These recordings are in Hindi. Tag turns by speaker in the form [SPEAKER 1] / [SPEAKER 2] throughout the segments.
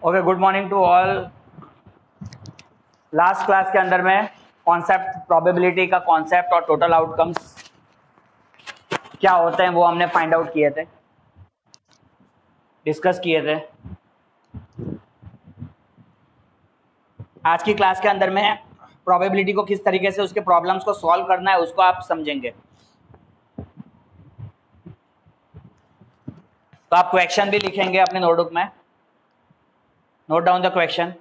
[SPEAKER 1] Okay, good morning to all. Last class के अंदर में कॉन्सेप्ट प्रोबेबिलिटी का कॉन्सेप्ट और टोटल आउटकम्स क्या होते हैं वो हमने फाइंड आउट किए थे, डिस्कस किए थे। आज की क्लास के अंदर में प्रोबेबिलिटी को किस तरीके से उसके प्रॉब्लम्स को सॉल्व करना है उसको आप समझेंगे। तो आप क्वेश्चन भी लिखेंगे अपने नोटबुक में, नोट डाउन द क्वेश्चन।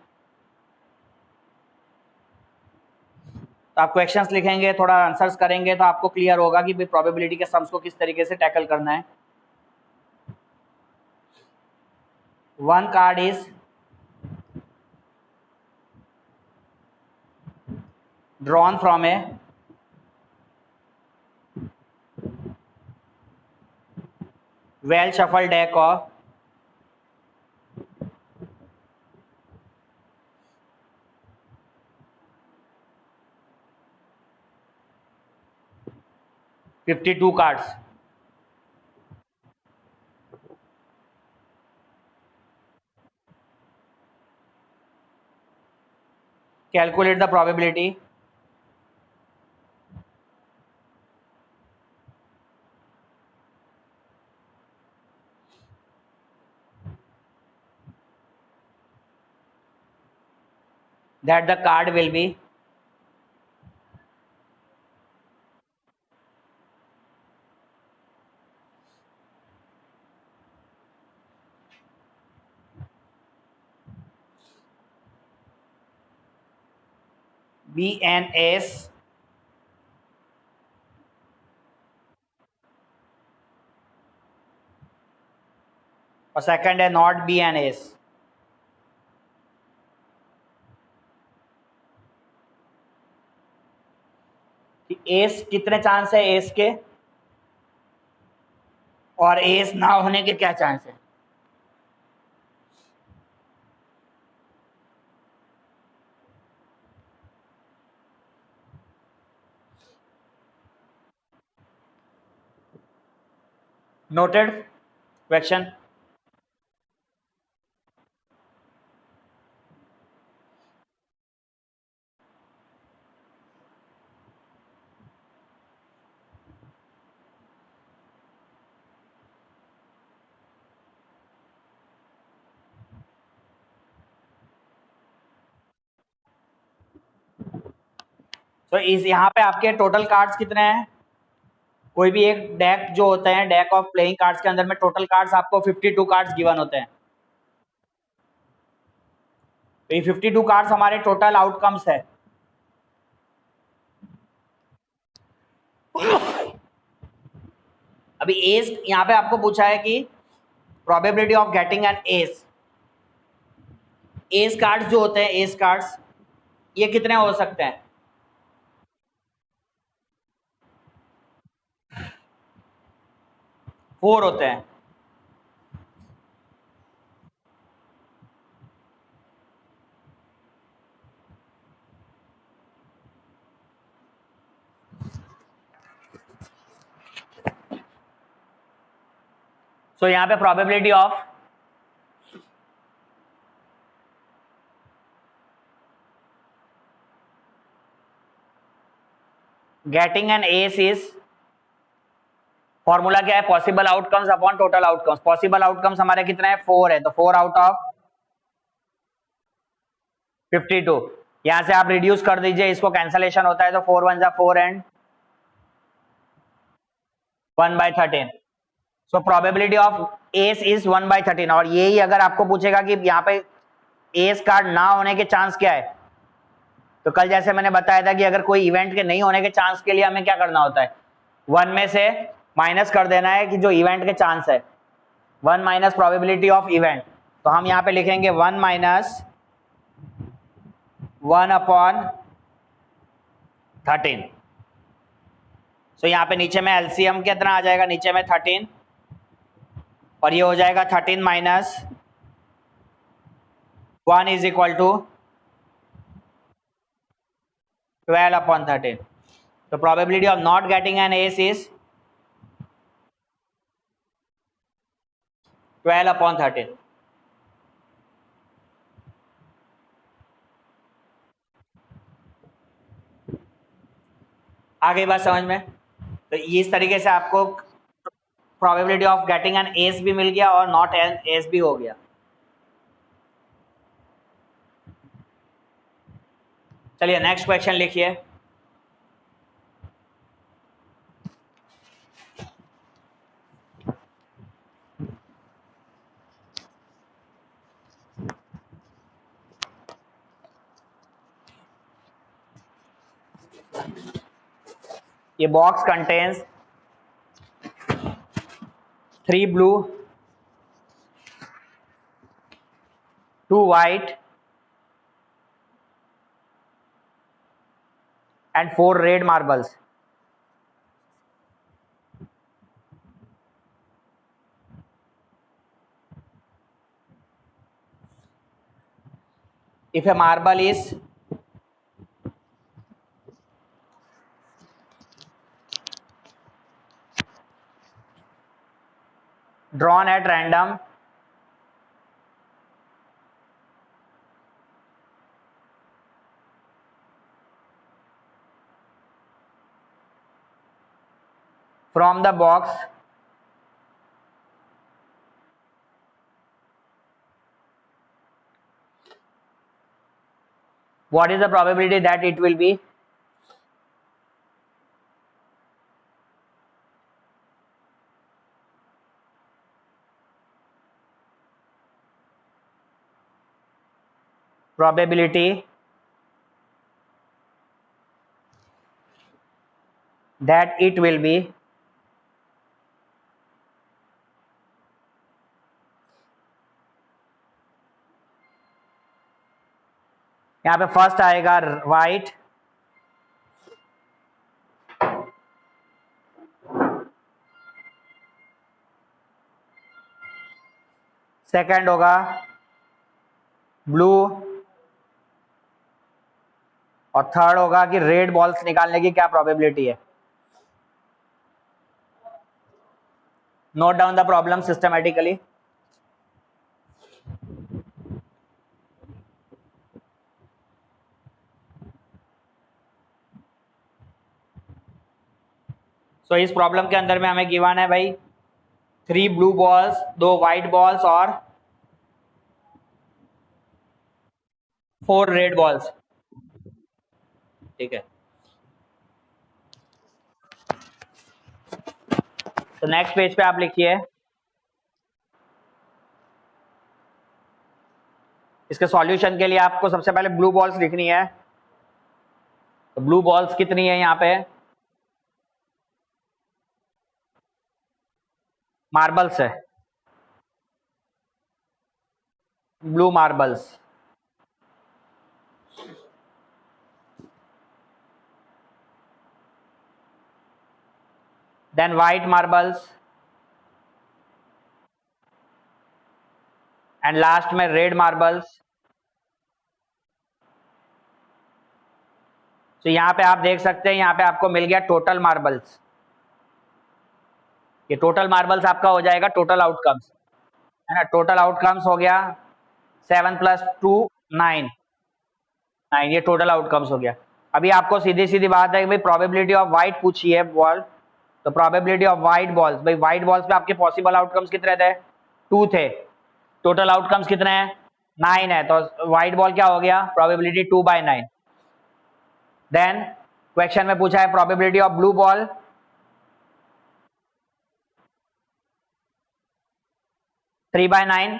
[SPEAKER 1] तो आप क्वेश्चंस लिखेंगे, थोड़ा आंसर्स करेंगे तो आपको क्लियर होगा कि भाई प्रोबेबिलिटी के सम्स को किस तरीके से टैकल करना है। One card is drawn from a well shuffled deck of 52 cards. Calculate the probability that the card will be B and S और सेकंड है not be and S. S कितने चांस है एस के, और एस ना होने के क्या चांस है। Noted question. तो इस यहाँ पे आपके टोटल कार्ड्स कितने हैं। कोई भी एक डेक जो होते हैं, डेक ऑफ प्लेइंग कार्ड्स के अंदर में टोटल कार्ड्स आपको 52 कार्ड्स गिवन होते हैं। तो ये 52 कार्ड्स हमारे टोटल आउटकम्स है। अभी एस यहाँ पे आपको पूछा है कि probability of getting an S. S cards जो होते हैं, एस कार्ड्स ये कितने हो सकते हैं। 4 होते हैं। सो यहाँ पे probability of getting an S is, formula क्या है, possible outcomes upon total outcomes. Possible outcomes हमारे कितने हैं, 4 है, तो 4 आउट ऑफ 52। यहां से आप रिड्यूस कर दीजिए, इसको कैंसलेशन होता है तो 4 1 जा 4 and 1/13। So probability of S is 1/13। और यही अगर आपको पूछेगा कि यहाँ पे एस कार्ड ना होने के चांस क्या है, तो कल जैसे मैंने बताया था कि अगर कोई इवेंट के नहीं होने के चांस के लिए हमें क्या करना होता है, 1 में से माइनस कर देना है कि जो इवेंट के चांस है, 1 माइनस प्रोबेबिलिटी ऑफ इवेंट। तो हम यहाँ पे लिखेंगे 1 माइनस 1/13। सो यहाँ पे नीचे में एलसीएम कितना आ जाएगा, नीचे में 13, और ये हो जाएगा 13 माइनस 1 इज इक्वल टू 12/13। तो probability of not getting an S is 12/13। आ गई बात समझ में? तो इस तरीके से आपको probability of getting an S भी मिल गया और नॉट एन एस भी हो गया। चलिए नेक्स्ट क्वेश्चन लिखिए। ये box contains 3 blue, 2 white and 4 red marbles. If a marble is drawn at random from the box what is the probability that it will be? Probability that it will be यहाँ पे फर्स्ट आएगा व्हाइट, सेकंड होगा ब्लू और थर्ड होगा कि रेड बॉल्स निकालने की क्या प्रोबेबिलिटी है। Note down the problem systematically. So इस प्रॉब्लम के अंदर में हमें गिवन है भाई 3 ब्लू बॉल्स, 2 व्हाइट बॉल्स और 4 रेड बॉल्स। ठीक है, तो नेक्स्ट पेज पे आप लिखिए इसके सॉल्यूशन के लिए आपको सबसे पहले ब्लू बॉल्स लिखनी है। तो ब्लू बॉल्स कितनी है यहाँ पे? मार्बल्स है, blue marbles. Then white marbles and last में रेड मार्बल्स। तो यहाँ पे आप देख सकते हैं यहाँ पे आपको मिल गया टोटल मार्बल्स। ये टोटल मार्बल्स आपका हो जाएगा टोटल आउटकम्स, है ना। टोटल आउटकम्स हो गया 7 + 2 9, ये टोटल आउटकम्स हो गया। अभी आपको सीधी सीधी बात है कि भाई प्रोबेबिलिटी ऑफ व्हाइट पूछी है बॉल, तो प्रोबेबिलिटी ऑफ व्हाइट बॉल्स, भाई व्हाइट बॉल्स पे आपके पॉसिबल आउटकम्स कितने थे? 2 थे। टोटल आउटकम्स कितने हैं? 9 है, तो व्हाइट बॉल क्या हो गया? प्रोबेबिलिटी 2/9। देन क्वेश्चन में पूछा है प्रोबेबिलिटी ऑफ ब्लू बॉल, 3/9।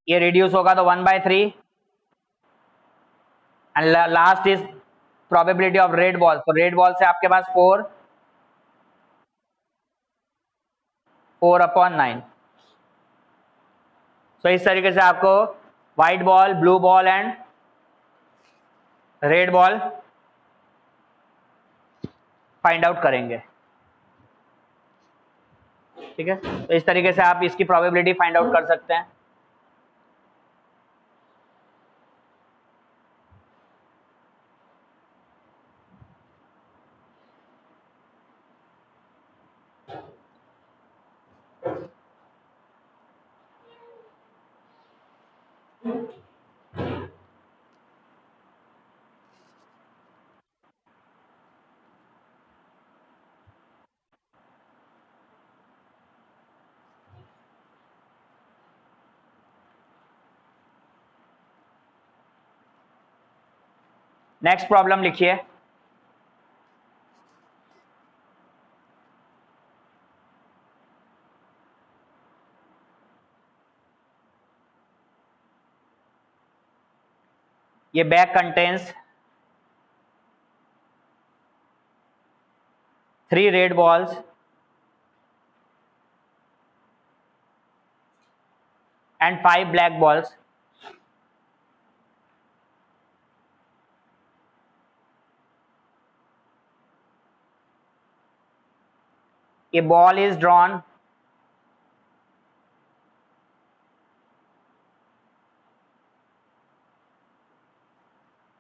[SPEAKER 1] ये रिड्यूस होगा तो 1/3 and last is probability of red ball. तो रेड बॉल से आपके पास 4/9। तो इस तरीके से आपको white ball, blue ball and red ball find out करेंगे। ठीक है, तो इस तरीके से आप इसकी प्रोबेबिलिटी फाइंड आउट कर सकते हैं। नेक्स्ट प्रॉब्लम लिखिए। ये bag contains 3 red balls and 5 black balls. A ball is drawn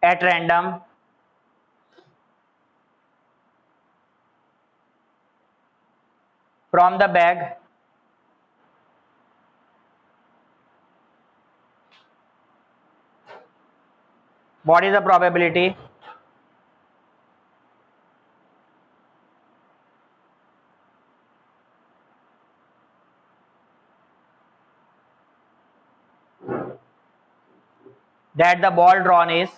[SPEAKER 1] at random from the bag what is the probability that the ball drawn is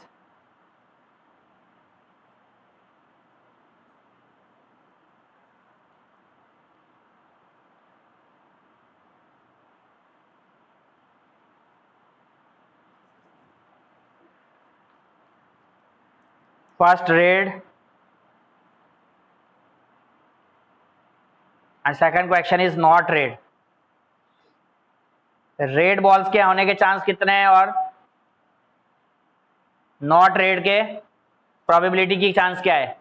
[SPEAKER 1] first red and second question is not red. Red balls के होने के चांस कितने हैं और नॉट रेड के प्रोबेबिलिटी की चांस क्या है?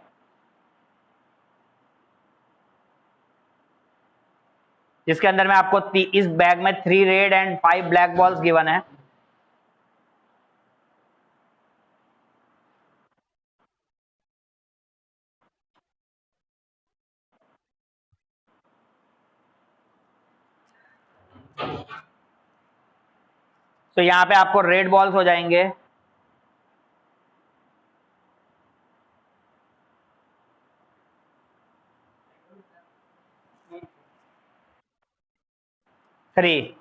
[SPEAKER 1] जिसके अंदर में आपको इस बैग में 3 red and 5 black balls given है। तो यहां पे आपको रेड बॉल्स हो जाएंगे 3।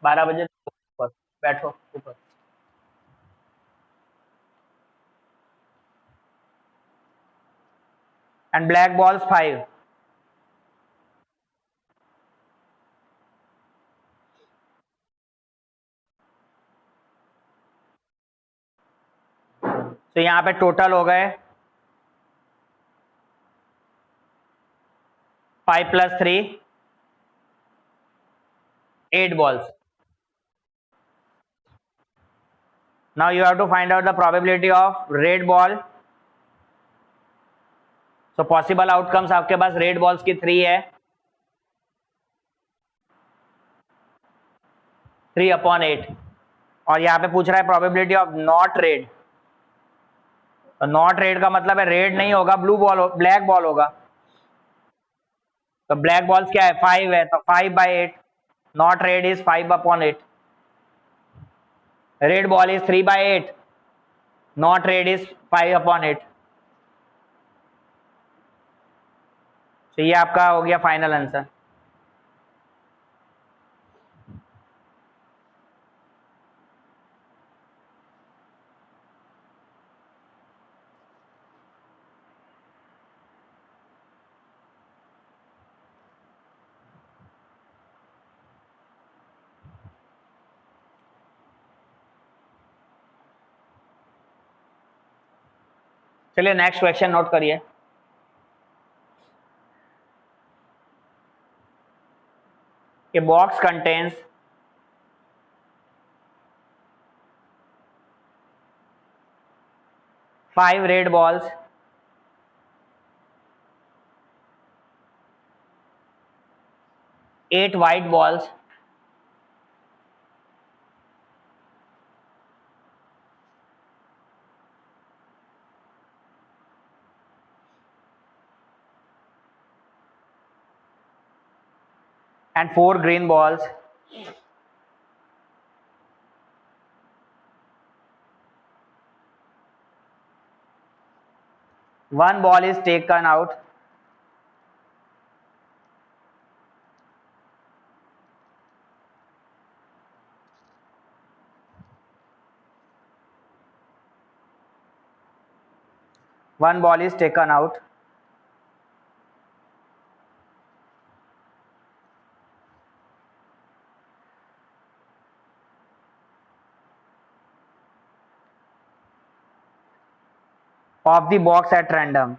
[SPEAKER 1] बारह बजे ऊपर बैठो ऊपर। And black balls 5। तो यहां पे टोटल हो गए 5 + 3 8 balls. Now you have to find out the probability of red ball. So possible outcomes आपके पास रेड बॉल्स की 3 है, 3/8 और यहाँ पे पूछ रहा है प्रोबेबिलिटी ऑफ नॉट रेड। तो नॉट रेड का मतलब है रेड नहीं होगा, ब्लू बॉल ब्लैक बॉल होगा। तो ब्लैक बॉल्स क्या है 5 है, तो 5/8 not red is 5/8। Red ball is 3/8 not red is 5/8। तो ये आपका हो गया फाइनल आंसर। चलिए नेक्स्ट क्वेश्चन नोट करिए। A box contains 5 red balls, 8 white balls, and 4 green balls. One ball is taken out one ball is taken out of the box at random.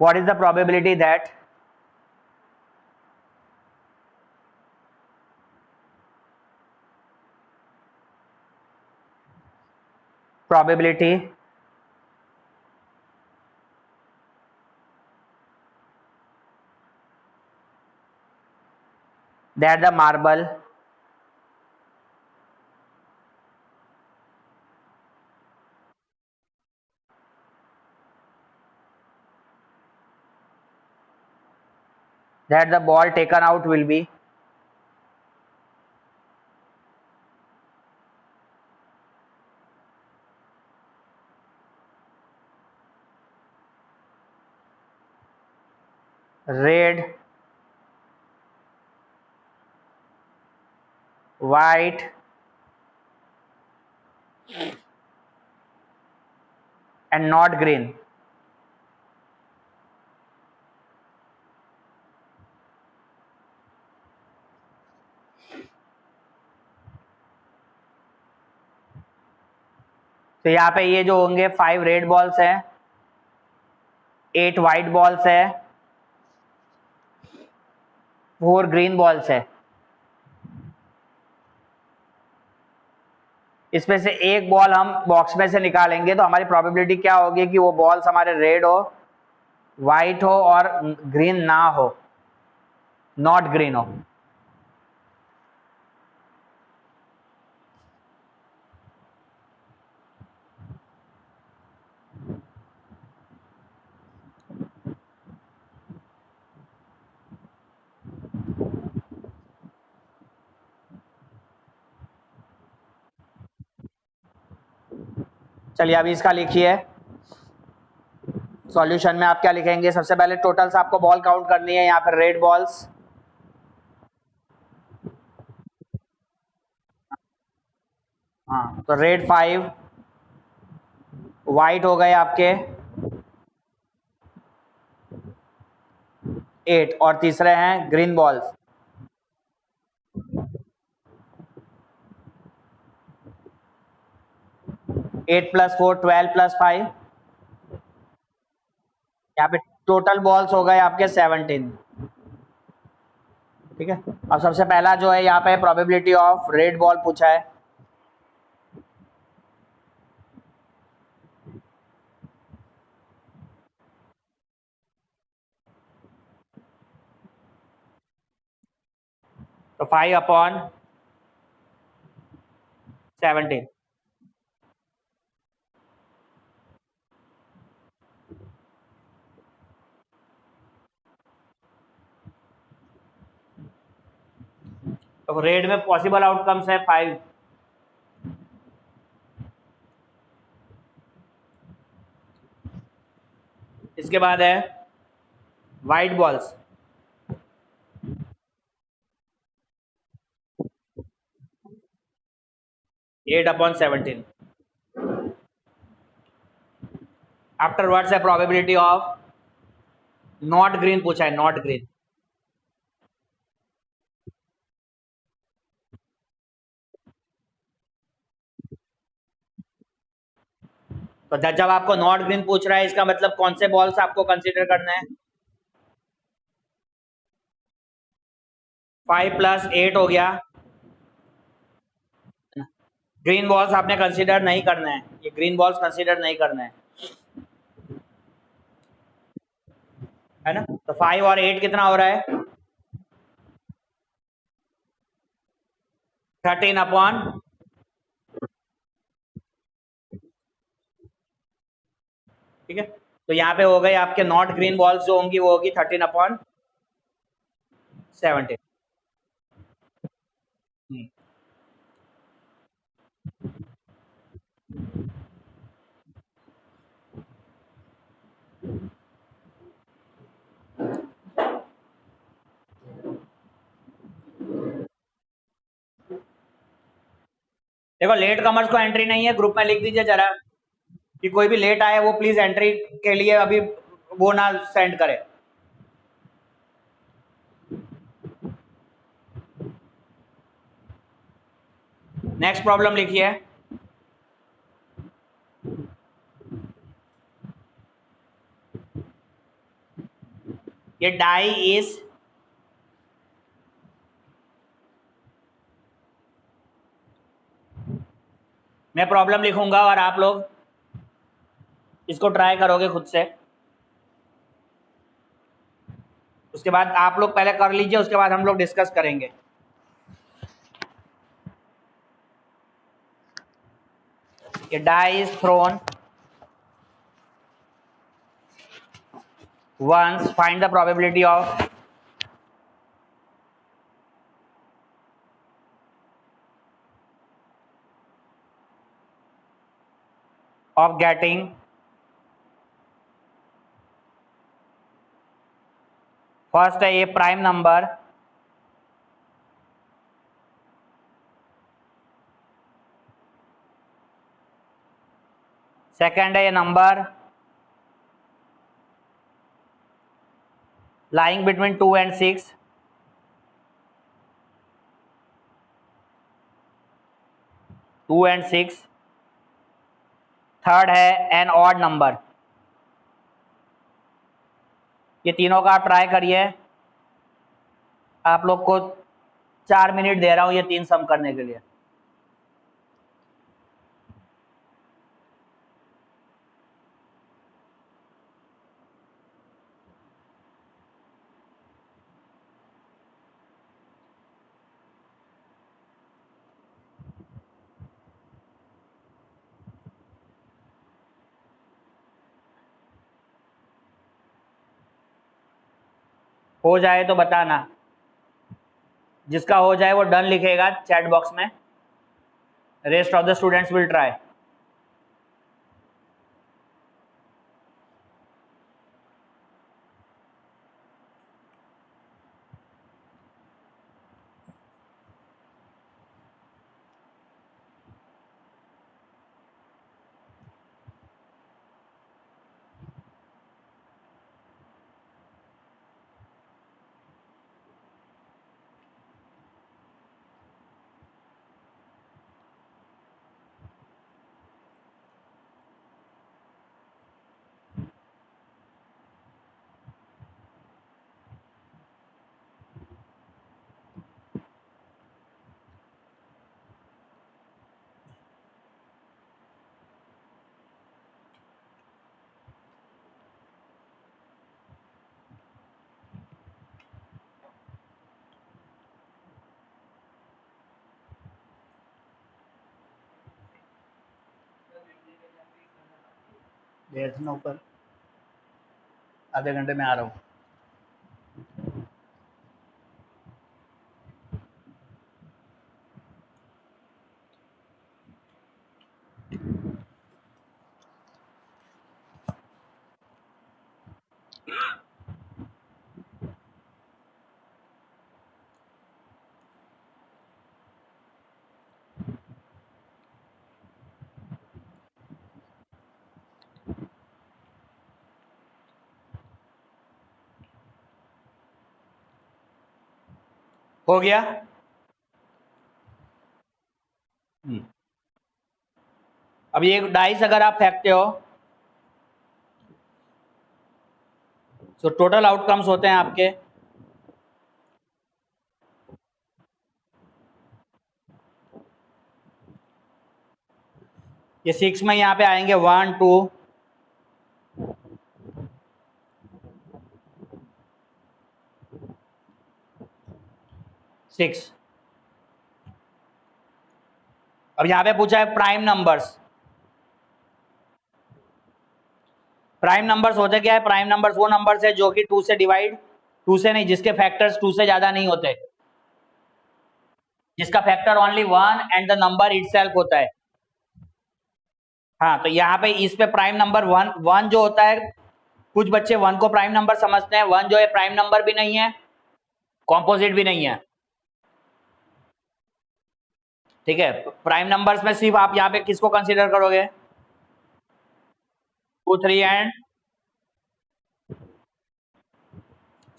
[SPEAKER 1] What is the probability that the marble that the ball taken out will be red, white and not green? तो यहाँ पे ये जो होंगे 5 रेड बॉल्स है, 8 व्हाइट बॉल्स है, 4 ग्रीन बॉल्स है। इसमें से एक बॉल हम बॉक्स में से निकालेंगे तो हमारी प्रोबेबिलिटी क्या होगी कि वो बॉल्स हमारे रेड हो, व्हाइट हो और ग्रीन ना हो, नॉट ग्रीन हो। चलिए अभी इसका लिखिए। सॉल्यूशन में आप क्या लिखेंगे? सबसे पहले टोटल्स आपको बॉल काउंट करनी है। यहाँ पर रेड बॉल्स, हाँ तो रेड 5, व्हाइट हो गए आपके 8 और तीसरे हैं green balls. Eight plus 4 12 plus 5, यहाँ पे टोटल बॉल्स हो गए आपके 17। ठीक है, अब सबसे पहला जो है यहाँ पे प्रोबेबिलिटी ऑफ रेड बॉल पूछा है। तो 5/17। तो रेड में पॉसिबल आउटकम्स है 5, इसके बाद है व्हाइट बॉल्स, 8/17। आफ्टरवर्ड्स है प्रोबेबिलिटी ऑफ नॉट ग्रीन पूछा है, नॉट ग्रीन। तो जब आपको नॉट ग्रीन पूछ रहा है इसका मतलब कौन से बॉल्स आपको कंसीडर करना है? 5 + 8 हो गया। ग्रीन बॉल्स आपने कंसीडर नहीं करना है, ये ग्रीन बॉल्स कंसीडर नहीं करना है ना। तो 5 और 8 कितना हो रहा है? 13/, ठीक है। तो यहाँ पे हो गए आपके नॉट ग्रीन बॉल्स जो होंगी वो होगी 13/17। देखो लेट कमर्स को एंट्री नहीं है, ग्रुप में लिख दीजिए जरा कि कोई भी लेट आए वो प्लीज एंट्री के लिए अभी वो ना सेंड करे। नेक्स्ट प्रॉब्लम लिखिए। ये डाई इज मैं प्रॉब्लम लिखूंगा और आप लोग इसको ट्राई करोगे खुद से। उसके बाद आप लोग पहले कर लीजिए, उसके बाद हम लोग डिस्कस करेंगे। ये die is thrown once, find the probability of getting first है ये प्राइम नंबर, सेकंड है ये number lying between 2 and 6, third है एन ऑड नंबर। ये तीनों का आप ट्राई करिए। आप लोग को 4 मिनट दे रहा हूं ये 3 सम करने के लिए। हो जाए तो बताना, जिसका हो जाए वो डन लिखेगा चैट बॉक्स में। Rest of the students will try. देर से ना ऊपर, आधे घंटे में आ रहा हूँ। हो गया? अब ये डाइस अगर आप फेंकते हो तो टोटल आउटकम्स होते हैं आपके ये 6 में यहाँ पे आएंगे 1 2 6। अब यहाँ पे पूछा है प्राइम नंबर्स। प्राइम नंबर्स होते क्या है? प्राइम नंबर्स वो नंबर्स है जो कि 2 से डिवाइड, 2 से नहीं, जिसके फैक्टर्स 2 से ज्यादा नहीं होते, जिसका factor only 1 and the number itself होता है। हाँ, तो यहाँ पे इस पे प्राइम नंबर 1 जो होता है, कुछ बच्चे 1 को प्राइम नंबर समझते हैं। 1 जो है प्राइम नंबर भी नहीं है, कॉम्पोजिट भी नहीं है, ठीक है, प्राइम नंबर्स में सिर्फ आप यहाँ पे किसको कंसीडर करोगे? 2, 3 एंड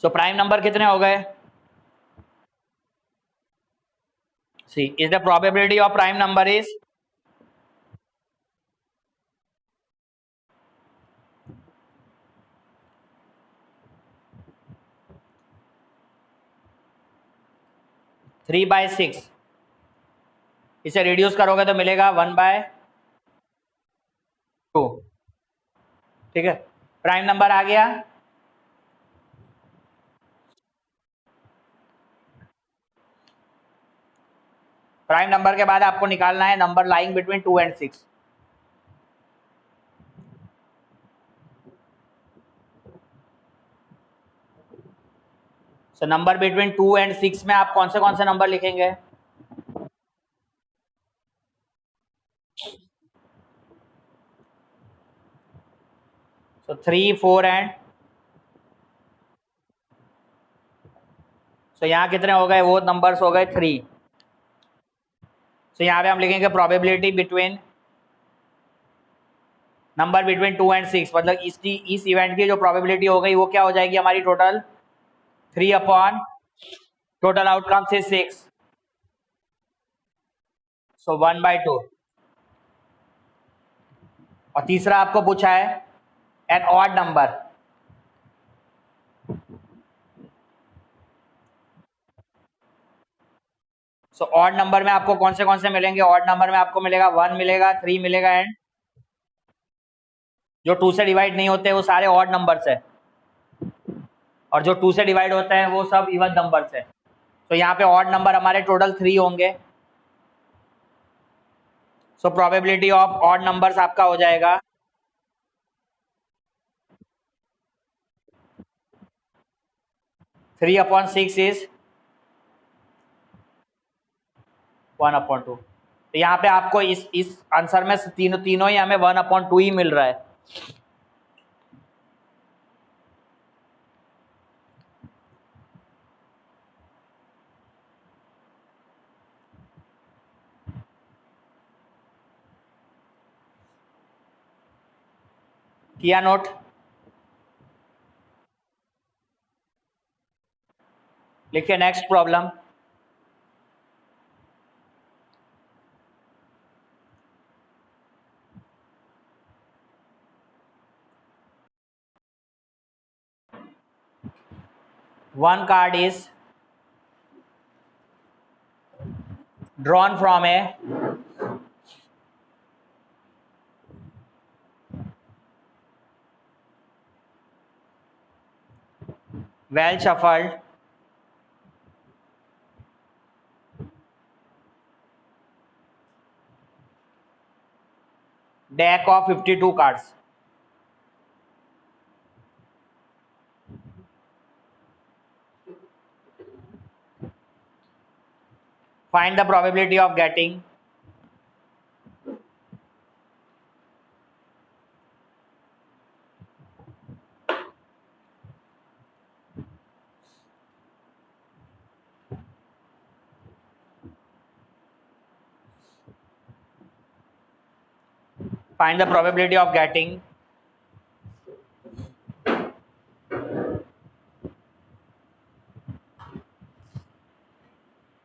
[SPEAKER 1] सो प्राइम नंबर कितने हो गए? See is the probability of prime number is three by six. इसे रिड्यूस करोगे तो मिलेगा 1/2। ठीक है, प्राइम नंबर आ गया। प्राइम नंबर के बाद आपको निकालना है number lying between 2 and 6। So number between 2 and 6 में आप कौन से नंबर लिखेंगे? सो 3, 4 एंड सो यहाँ कितने हो गए? वो नंबर्स हो गए 3। सो यहाँ पे हम लिखेंगे probability between number between 2 and 6, मतलब इस इवेंट की जो प्रोबेबिलिटी हो गई वो क्या हो जाएगी हमारी? टोटल 3 अपॉन टोटल आउटकम से 6, सो 1/2। और तीसरा आपको पूछा है an odd number. So odd number में आपको कौन से मिलेंगे? ऑड नंबर में आपको मिलेगा 1 मिलेगा, 3 मिलेगा एंड जो 2 से डिवाइड नहीं होते वो सारे ऑड नंबर्स है, और जो 2 से डिवाइड होते हैं वो सब इवन नंबर्स है। तो यहाँ पे ऑड नंबर हमारे टोटल 3 होंगे। So probability of odd numbers आपका हो जाएगा 3/6 इज 1/2। तो यहाँ पे आपको इस आंसर में तीनों ही हमें 1/2 ही मिल रहा है। किया नोट? लिखिए next problem. One card is drawn from a well shuffled deck of 52 cards. Find the probability of getting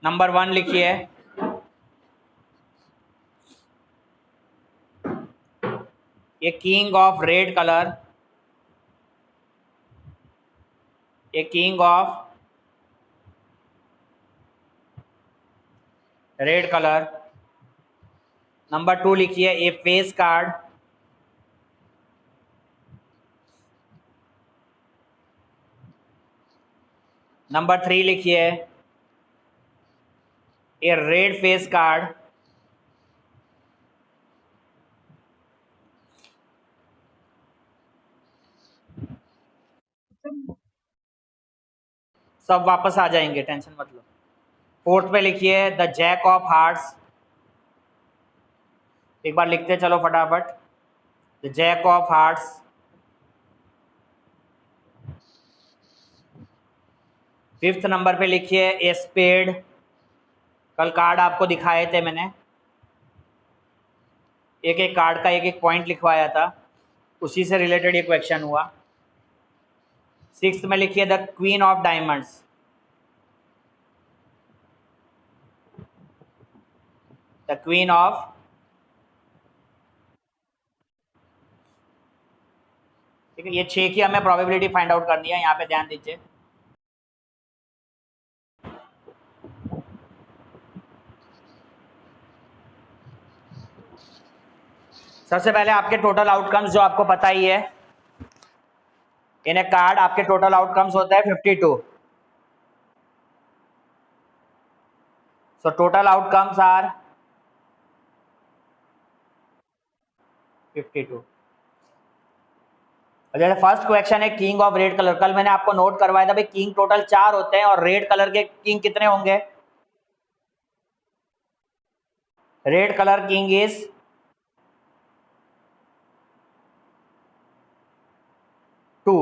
[SPEAKER 1] number 1 लिखिए a king of red colour, a king of red colour. Number 2 लिखिए ए फेस कार्ड, नंबर 3 लिखिए ए रेड फेस कार्ड, सब वापस आ जाएंगे, टेंशन मत लो। 4th पे लिखिए द जैक ऑफ हार्ट्स, एक बार लिखते चलो फटाफट, the jack of hearts. 5th number पे लिखिए ए स्पेड, कल कार्ड आपको दिखाए थे मैंने, एक एक कार्ड का एक एक पॉइंट लिखवाया था, उसी से रिलेटेड ये क्वेश्चन हुआ। 6th में लिखिए the queen of diamonds. The queen of, ठीक है, ये 6 की हमें प्रोबेबिलिटी फाइंड आउट करनी है, यहाँ पे ध्यान दीजिए। सबसे पहले आपके टोटल आउटकम्स जो आपको पता ही है, इन ए कार्ड आपके टोटल आउटकम्स होते हैं 52। So total outcomes are 52। जैसे फर्स्ट क्वेश्चन है किंग ऑफ रेड कलर, कल मैंने आपको नोट करवाया था भाई किंग टोटल 4 होते हैं और रेड कलर के किंग कितने होंगे? Red colour king is 2।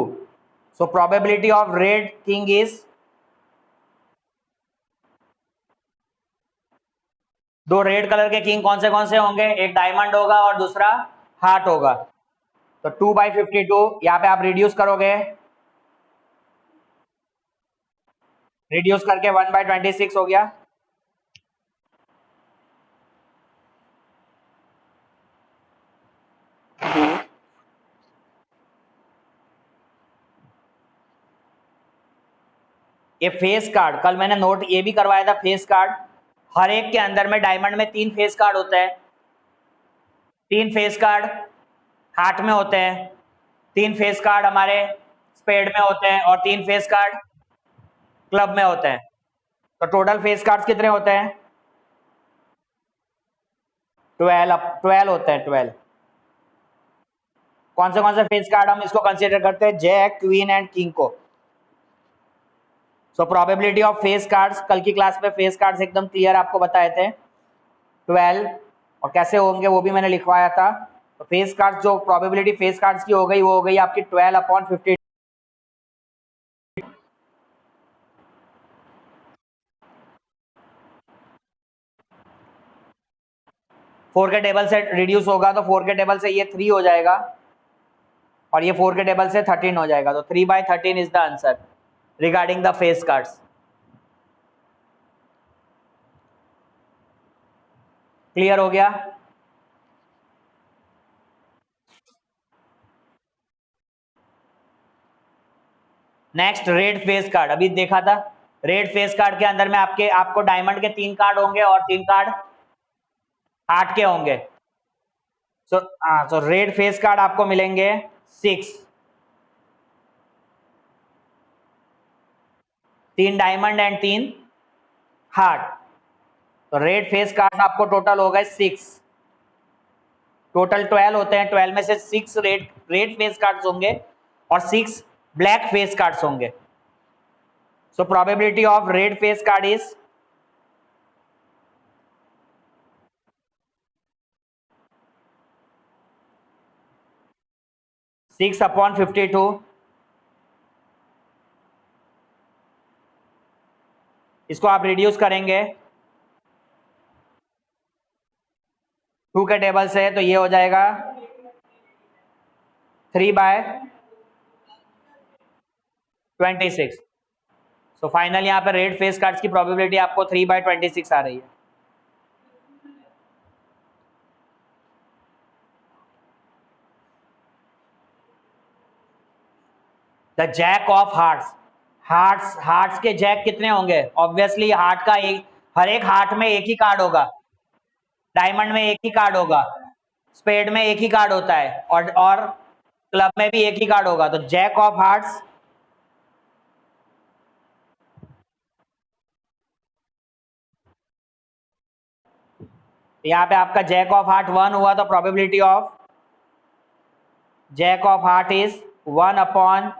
[SPEAKER 1] So probability of red king is, दो रेड कलर के किंग कौन से होंगे? एक डायमंड होगा और दूसरा हार्ट होगा। तो 2/52, यहाँ पे आप रिड्यूस करोगे, रिड्यूस करके 1/26 हो गया। ये फेस कार्ड कल मैंने नोट ये भी करवाया था, फेस कार्ड हर एक के अंदर में डायमंड में 3 फेस कार्ड होते हैं, 3 फेस कार्ड हार्ट में होते हैं, 3 फेस कार्ड हमारे स्पेड में होते हैं और 3 फेस कार्ड क्लब में होते हैं। तो टोटल फेस कार्ड्स कितने होते हैं? 12 होते हैं, 12। कौन से फेस कार्ड हम इसको कंसीडर करते हैं? जैक, क्वीन एंड किंग को। So probability of face cards, कल की क्लास में फेस कार्ड्स एकदम क्लियर आपको बताए थे 12, और कैसे होंगे वो भी मैंने लिखवाया था। तो फेस कार्ड्स जो प्रोबेबिलिटी फेस कार्ड्स की हो गई वो हो गई आपकी 12/50। 4 के टेबल से रिड्यूस होगा तो 4 के टेबल से ये 3 हो जाएगा और ये 4 के टेबल से 13 हो जाएगा। तो 3/13 is the answer regarding the face cards. Clear हो गया? नेक्स्ट रेड फेस कार्ड, अभी देखा था रेड फेस कार्ड के अंदर में आपको डायमंड के 3 कार्ड होंगे और 3 कार्ड हार्ट के होंगे। सो रेड फेस कार्ड आपको मिलेंगे 6, 3 डायमंड एंड 3 हार्ट। तो रेड फेस कार्ड आपको टोटल हो गए 6, टोटल 12 होते हैं, 12 में से 6 रेड फेस कार्ड्स होंगे और 6 ब्लैक फेस कार्ड्स होंगे। So probability of red face card is 6/52। इसको आप रिड्यूस करेंगे 2 के टेबल से तो ये हो जाएगा 3/26। सो फाइनल यहाँ पे रेड फेस कार्ड्स की प्रोबेबिलिटी आपको 3/26 आ रही है। The jack of hearts, hearts के जैक कितने होंगे? ऑब्वियसली हार्ट का एक, हर एक हार्ट में एक ही कार्ड होगा, डायमंड में एक ही कार्ड होगा, स्पेड में एक ही कार्ड होता है और क्लब में भी एक ही कार्ड होगा। तो जैक ऑफ हार्ट्स, यहाँ पे आपका जैक ऑफ हार्ट 1 हुआ तो probability of jack of heart is 1/52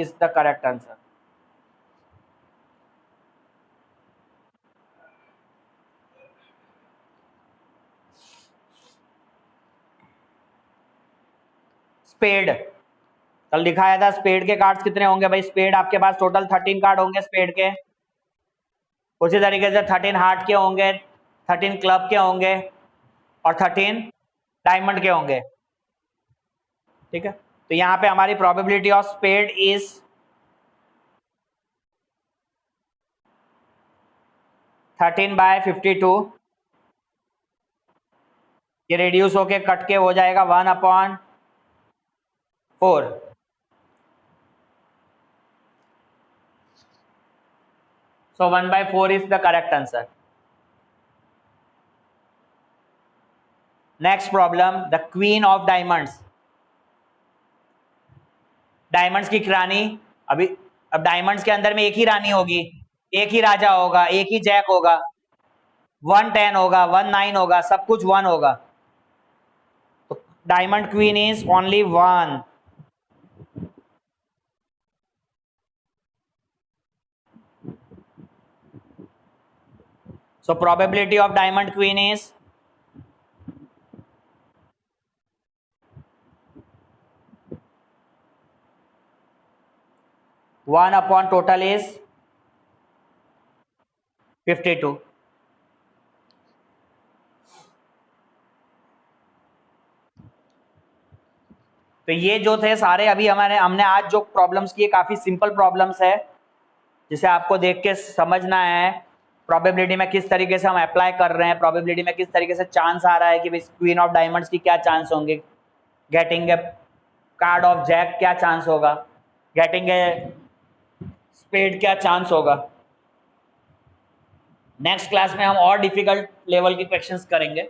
[SPEAKER 1] is the correct answer. Spade कल दिखाया था स्पेड के कार्ड्स कितने होंगे भाई, स्पेड आपके पास टोटल 13 कार्ड होंगे स्पेड के, उसी तरीके से 13 हार्ट के होंगे, 13 क्लब के होंगे और 13 डायमंड के होंगे। ठीक है, तो यहां पे हमारी प्रोबेबिलिटी ऑफ स्पेड इज 13/52, ये रिड्यूस होके कट के हो जाएगा 1/4। So 1/4 is the correct answer. Next problem, the queen of diamonds. Diamonds की रानी, अब डायमंड्स के अंदर में एक ही रानी होगी, एक ही राजा होगा, एक ही जैक होगा, 110 होगा, 19 होगा, सब कुछ 1 होगा। तो diamond queen is only 1। So probability of diamond queen is 1 upon total is 52। तो ये जो थे सारे अभी हमने आज जो प्रॉब्लम्स किए काफी सिंपल प्रॉब्लम्स है, जिसे आपको देख के समझना है प्रोबेबिलिटी में किस तरीके से हम अप्लाई कर रहे हैं, प्रोबेबिलिटी में किस तरीके से चांस आ रहा है कि क्वीन ऑफ डायमंड्स की क्या चांस होंगे, getting a card of jack क्या चांस होगा, गेटिंग ए स्पेड क्या चांस होगा। नेक्स्ट क्लास में हम और डिफिकल्ट लेवल के क्वेश्चंस करेंगे।